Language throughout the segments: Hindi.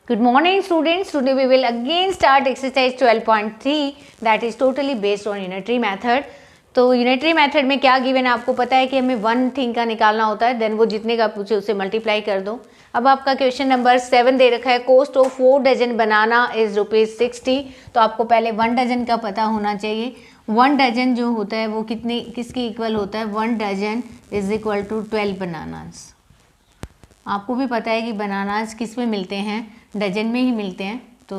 Good morning students. Today we will again start exercise 12.3 that is totally based on unitary method. तो यूनिटरी मेथड में क्या गिवन है आपको पता है कि हमें वन थिंग का निकालना होता है, देन वो जितने का पूछे उससे मल्टीप्लाई कर दो। अब आपका क्वेश्चन नंबर 7 दे रखा है, cost of 4 dozen banana is ₹60। तो आपको पहले 1 डजन का पता होना चाहिए। 1 डजन जो होता है वो किसकी इक्वल होता है, 1 dozen is equal to 12 bananas. आपको भी पता है कि बनानास किस में मिलते हैं, डजन में ही मिलते हैं, तो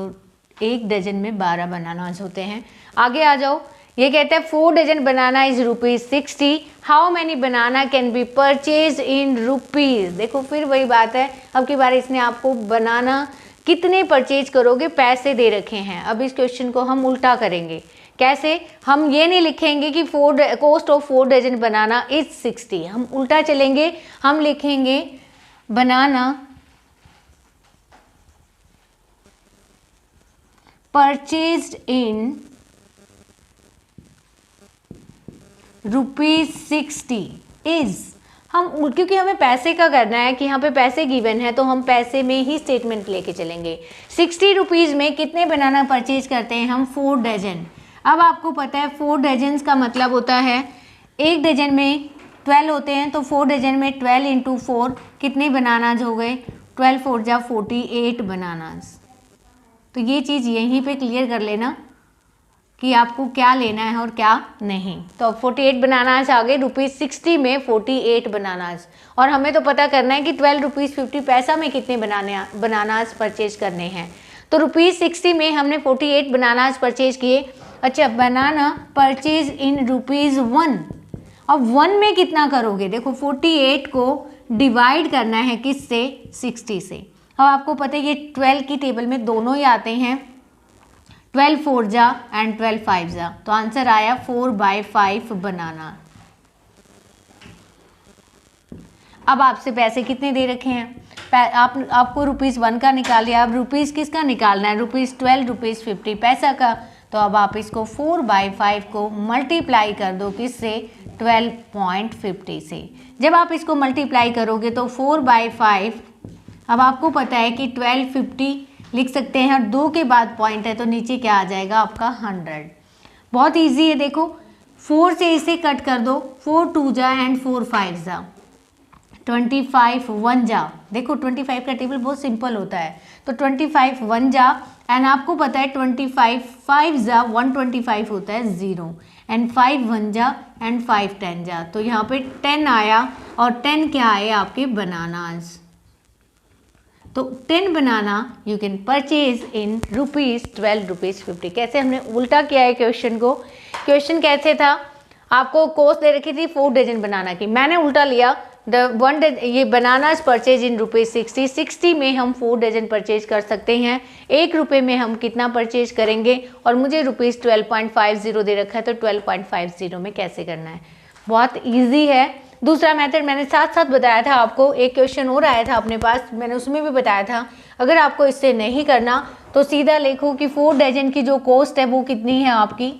1 डजन में 12 बनानास होते हैं। आगे आ जाओ, ये कहता है 4 dozen banana is ₹60। How many banana can be purchase in rupees. देखो फिर वही बात है, अब की बार इसने आपको बनाना कितने परचेज करोगे पैसे दे रखे हैं। अब इस क्वेश्चन को हम उल्टा करेंगे। कैसे, हम ये नहीं लिखेंगे कि cost of 4 dozen banana is 60, हम उल्टा चलेंगे, हम लिखेंगे बनाना परचेज्ड इन ₹60 इज, हम क्योंकि हमें पैसे का करना है कि यहाँ पे पैसे गिवन है तो हम पैसे में ही स्टेटमेंट लेके चलेंगे। 60 रुपीज़ में कितने बनाना परचेज करते हैं हम, 4 डजन। अब आपको पता है 4 डजन का मतलब होता है 1 डजन में 12 होते हैं, तो 4 डजन में 12 इंटू 4 कितने बनानाज हो गए, 12 4 जा 48 बनानाज। तो ये चीज़ यहीं पे क्लियर कर लेना कि आपको क्या लेना है और क्या नहीं। तो अब 48 बनानाज आ गए, ₹60 में 48 बनानाज। और हमें तो पता करना है कि ₹12.50 में कितने बनानाज परचेज करने हैं। तो ₹60 में हमने 48 बनानाज परचेज किए। अच्छा, बनाना परचेज इन ₹1। अब 1 में कितना करोगे, देखो 48 को डिवाइड करना है किससे, 60 से। अब आपको पता है ये 12 की टेबल में दोनों ही आते हैं, 12 4 जा एंड 12 5 जा, तो आंसर आया 4/5 बनाना। अब आपसे पैसे कितने दे रखे हैं, आपको ₹1 का निकाल लिया। अब रुपीज़ किसका निकालना है, ₹12 पैसा का। तो अब आप इसको 4/5 को मल्टीप्लाई कर दो किससे, 12.50 से। जब आप इसको मल्टीप्लाई करोगे तो 4/5, अब आपको पता है कि 1250 लिख सकते हैं, और 2 के बाद पॉइंट है तो नीचे क्या आ जाएगा आपका 100। बहुत इजी है, देखो 4 से इसे कट कर दो, 4 2 जा एंड 4 5 जा, 25 1 जा। देखो 25 का टेबल बहुत सिंपल होता है, तो 25 1 जा एंड आपको पता है 25 5 जा 125 होता है 0 एंड 5 1 जा एंड 5 10 जा। तो यहाँ पे 10 आया और 10 क्या आए आपके बनानाज। तो 10 बनाना यू कैन परचेज इन ₹12.50। कैसे हमने उल्टा किया है क्वेश्चन को। क्वेश्चन कैसे था, आपको कॉस्ट दे रखी थी 4 डजन बनाना की, मैंने उल्टा लिया, ये बनानाज परचेज इन ₹60। 60 में हम 4 डजन परचेज कर सकते हैं, ₹1 में हम कितना परचेज करेंगे, और मुझे ₹12.50 दे रखा है, तो 12.50 में कैसे करना है, बहुत ईजी है। दूसरा मेथड मैंने साथ साथ बताया था आपको, एक क्वेश्चन और आया था अपने पास, मैंने उसमें भी बताया था। अगर आपको इससे नहीं करना तो सीधा लिखो कि 4 डजन की जो कॉस्ट है वो कितनी है आपकी,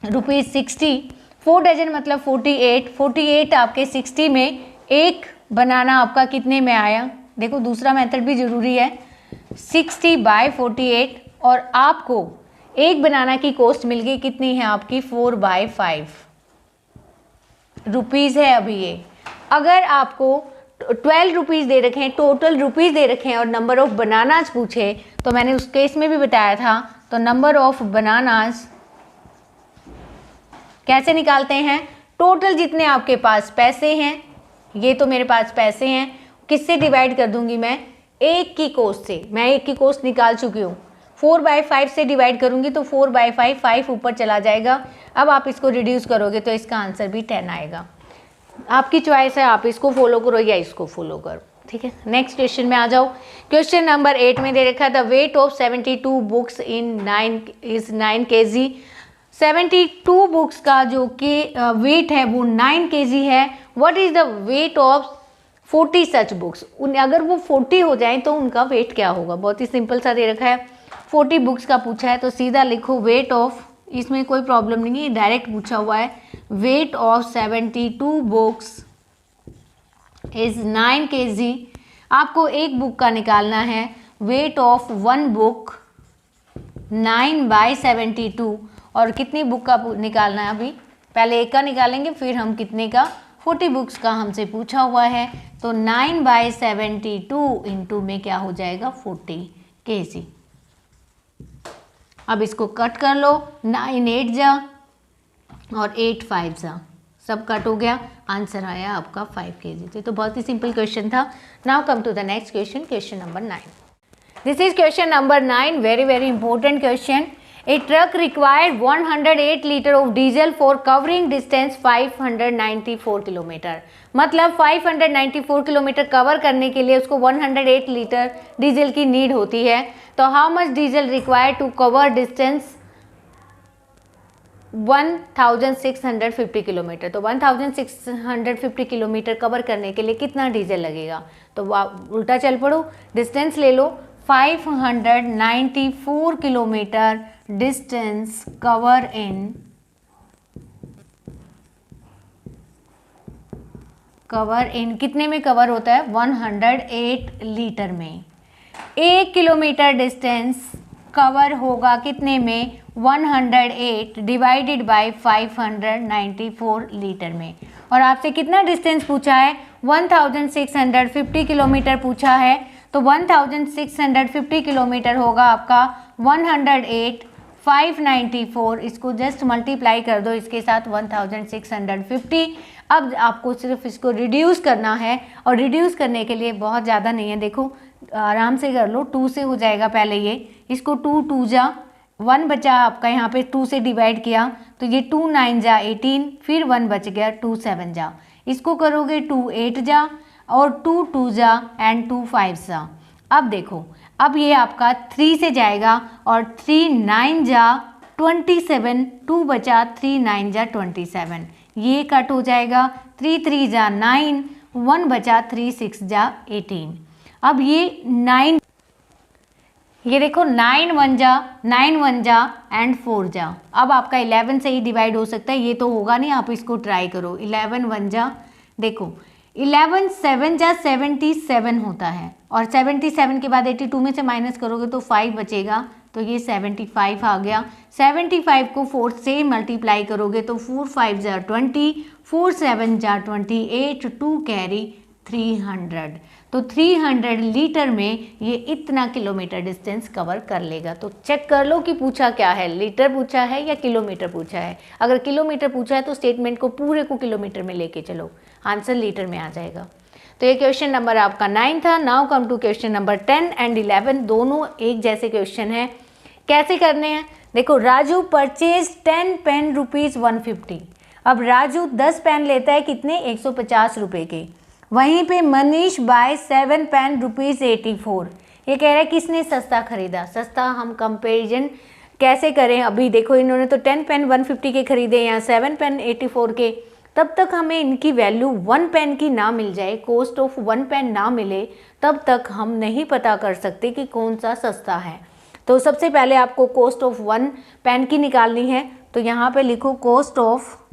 ₹60। 4 डजन मतलब 48 आपके 60 में, 1 बनाना आपका कितने में आया। देखो दूसरा मेथड भी ज़रूरी है, 60/48, और आपको 1 बनाना की कॉस्ट मिल गई कितनी है आपकी, 4/5 रुपीज़ है अभी ये। अगर आपको 12 रुपीज़ दे रखे हैं, टोटल रुपीज़ दे रखे हैं, और नंबर ऑफ बनानाज पूछे, तो मैंने उस केस में भी बताया था, तो नंबर ऑफ बनानाज कैसे निकालते हैं, टोटल जितने आपके पास पैसे हैं, ये तो मेरे पास पैसे हैं, किससे डिवाइड कर दूंगी मैं, 1 की कॉस्ट से। मैं 1 की कॉस्ट निकाल चुकी हूँ, 4/5 से डिवाइड करूंगी तो 4/5 5 ऊपर चला जाएगा। अब आप इसको रिड्यूस करोगे तो इसका आंसर भी 10 आएगा। आपकी चॉइस है, आप इसको फॉलो करो या इसको फॉलो करो, ठीक है। नेक्स्ट क्वेश्चन में आ जाओ। क्वेश्चन नंबर 8 में दे रखा था, weight of 72 books in 9 kg। 72 books का जो कि वेट है वो 9 kg है। What is the weight of 40 such books. अगर वो 40 हो जाए तो उनका वेट क्या होगा, बहुत ही सिंपल सा दे रखा है, 40 बुक्स का पूछा है, तो सीधा लिखो वेट ऑफ, इसमें कोई प्रॉब्लम नहीं है, डायरेक्ट पूछा हुआ है, weight of 72 books is 9 kg। आपको एक बुक का निकालना है, वेट ऑफ वन बुक 9/72, और कितनी बुक का निकालना है? अभी पहले एक का निकालेंगे, फिर हम कितने का, 40 बुक्स का हमसे पूछा हुआ है। तो 9/72 इंटू में क्या हो जाएगा, 40 kg। अब इसको कट कर लो, 9 8 जा और 8 5 जा, सब कट हो गया, आंसर आया आपका 5 kg। तो बहुत ही सिंपल क्वेश्चन था। Now come to the next question, question number 9। This is question number 9, very very important question. A truck required 108 liter of diesel for covering distance 594 kilometre. मतलब 594 किलोमीटर कवर करने के लिए उसको 108 लीटर डीजल की नीड होती है। तो how much diesel required to cover distance 1650 kilometre. तो 1650 किलोमीटर कवर करने के लिए कितना डीजल लगेगा? तो उल्टा चल पड़ो, डिस्टेंस ले लो, 594 किलोमीटर डिस्टेंस कवर इन कितने में कवर होता है? 108 लीटर में। 1 किलोमीटर डिस्टेंस कवर होगा कितने में? 108 डिवाइडेड बाय 594 लीटर में। और आपसे कितना डिस्टेंस पूछा है? 1650 किलोमीटर पूछा है। तो 1650 किलोमीटर होगा आपका 108 594, इसको जस्ट मल्टीप्लाई कर दो इसके साथ 1650। अब आपको सिर्फ इसको रिड्यूस करना है, और रिड्यूस करने के लिए बहुत ज़्यादा नहीं है, देखो आराम से कर लो, 2 से हो जाएगा पहले ये, इसको 2 2 जा, 1 बचा आपका, यहाँ पे 2 से डिवाइड किया तो ये 2 9 जा 18, फिर 1 बच गया 2 7 जा, इसको करोगे 2 8 जा और 2 2 जा एंड 2 5 जा। अब देखो, अब ये आपका 3 से जाएगा और 3 9 जा 27, 2 बचा 3 9 जा 27, ये कट हो जाएगा, 3 3 जा 9, 1 बचा 3 6 जा 18। अब ये 9, ये देखो 9 1 जा एंड 4 जा। अब आपका 11 से ही डिवाइड हो सकता है, ये तो होगा नहीं, आप इसको ट्राई करो। 11 1 जा, देखो 11 7 जा 77 होता है, और 77 के बाद 82 में से माइनस करोगे तो 5 बचेगा, तो ये 75 आ गया। 75 को 4 से मल्टीप्लाई करोगे तो 4 5 जा 20, 4 7 जा 28, 2 कैरी 300। तो 300 लीटर में ये इतना किलोमीटर डिस्टेंस कवर कर लेगा। तो चेक कर लो कि पूछा क्या है, लीटर पूछा है या किलोमीटर पूछा है। अगर किलोमीटर पूछा है तो स्टेटमेंट को पूरे को किलोमीटर में लेके चलो, आंसर लीटर में आ जाएगा। तो ये क्वेश्चन नंबर आपका 9 था। Now come to question number 10 and 11, दोनों एक जैसे क्वेश्चन है। कैसे करने हैं? देखो, राजू परचेज 10 पेन रुपीज़ 150। अब राजू 10 पेन लेता है कितने? 150 रुपये के। वहीं पे मनीष बाय 7 पेन रुपीज़ 84। ये कह रहा है किसने सस्ता खरीदा? सस्ता हम कंपेरिजन कैसे करें? अभी देखो, इन्होंने तो 10 पेन 150 के खरीदे, यहाँ 7 पेन 84 के। तब तक हमें इनकी वैल्यू 1 पेन की ना मिल जाए, कॉस्ट ऑफ 1 पेन ना मिले, तब तक हम नहीं पता कर सकते कि कौन सा सस्ता है। तो सबसे पहले आपको कॉस्ट ऑफ 1 पेन की निकालनी है। तो यहाँ पे लिखो cost of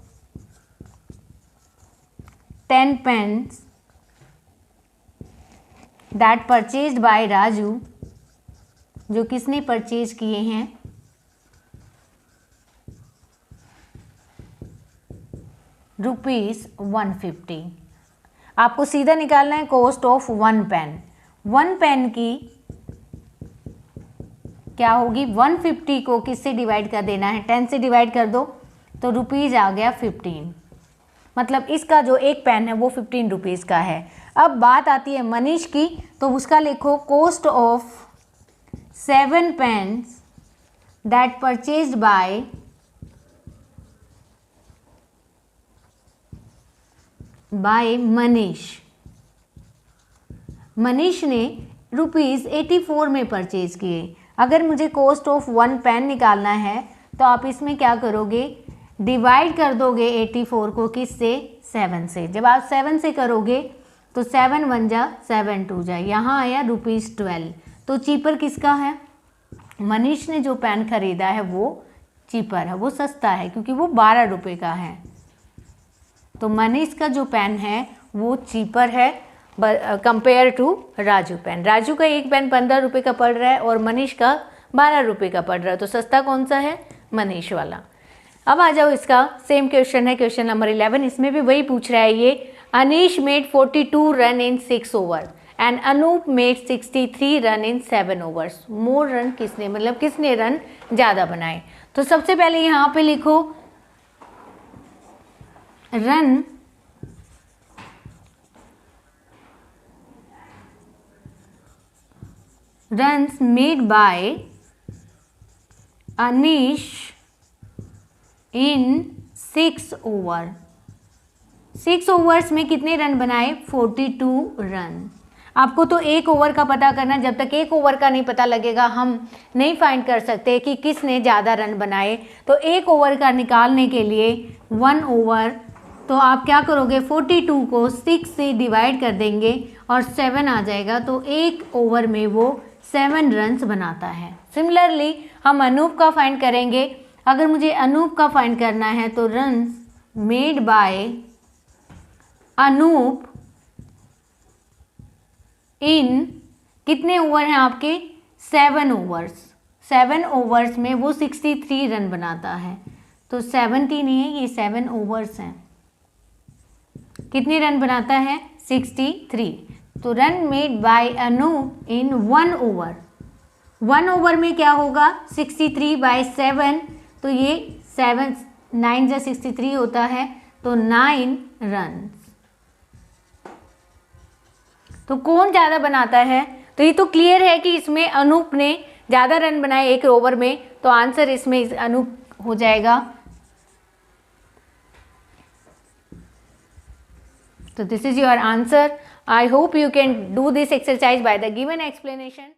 10 pens that purchased by Raju, जो किसने परचेज किए हैं, ₹150। आपको सीधा निकालना है कॉस्ट ऑफ 1 पेन। 1 पेन की क्या होगी? 150 को किससे डिवाइड कर देना है? 10 से डिवाइड कर दो तो रुपीज़ आ गया 15। मतलब इसका जो एक पेन है वो 15 रुपीज़ का है। अब बात आती है मनीष की, तो उसका लिखो cost of 7 pens that purchased by Manish. Manish ने ₹84 में परचेज किए। अगर मुझे कॉस्ट ऑफ 1 पेन निकालना है तो आप इसमें क्या करोगे? डिवाइड कर दोगे 84 को किससे? 7 से। जब आप 7 से करोगे तो 7 1 जा 7 2 जा, यहाँ आया ₹12। तो चीपर किसका है? मनीष ने जो पेन खरीदा है वो चीपर है, वो सस्ता है, क्योंकि वो 12 रुपये का है। तो मनीष का जो पेन है वो चीपर है। Compare to Raju pen. Raju का एक पेन 15 रुपये का पड़ रहा है और मनीष का 12 रुपये का पड़ रहा है, तो सस्ता कौन सा है? मनीष वाला। अब आ जाओ, इसका सेम क्वेश्चन है, क्वेश्चन नंबर 11। इसमें भी वही पूछ रहा है ये। Anish made 42 run in 6 over and Anup made 63 run in 7 overs. More run किसने, मतलब किसने रन ज़्यादा बनाए? तो सबसे पहले यहाँ पे लिखो run runs made by Anish in 6 over. 6 overs में कितने रन बनाए? 42 रन। आपको तो एक ओवर का पता करना, जब तक एक ओवर का नहीं पता लगेगा हम नहीं फाइंड कर सकते कि किसने ज़्यादा रन बनाए। तो एक ओवर का निकालने के लिए 1 ओवर, तो आप क्या करोगे, 42 को 6 से डिवाइड कर देंगे और 7 आ जाएगा, तो एक ओवर में वो 7 रन्स बनाता है। सिमिलरली हम अनूप का फाइंड करेंगे। अगर मुझे अनूप का फाइंड करना है तो रन्स मेड बाय अनूप इन कितने ओवर हैं आपके? 7 ओवर्स। 7 ओवर्स में वो 63 रन बनाता है, तो 70 नहीं है, ये 7 ओवर्स हैं। कितने रन बनाता है? 63। तो run made by Anup in 1 over. 1 over में क्या होगा? 63 बाय 7, तो ये 7 9 जा 63 होता है, तो 9 रन। तो कौन ज़्यादा बनाता है? तो ये तो क्लियर है कि इसमें अनूप ने ज़्यादा रन बनाए एक ओवर में, तो आंसर इसमें अनूप हो जाएगा। So this is your answer. I hope you can do this exercise by the given explanation.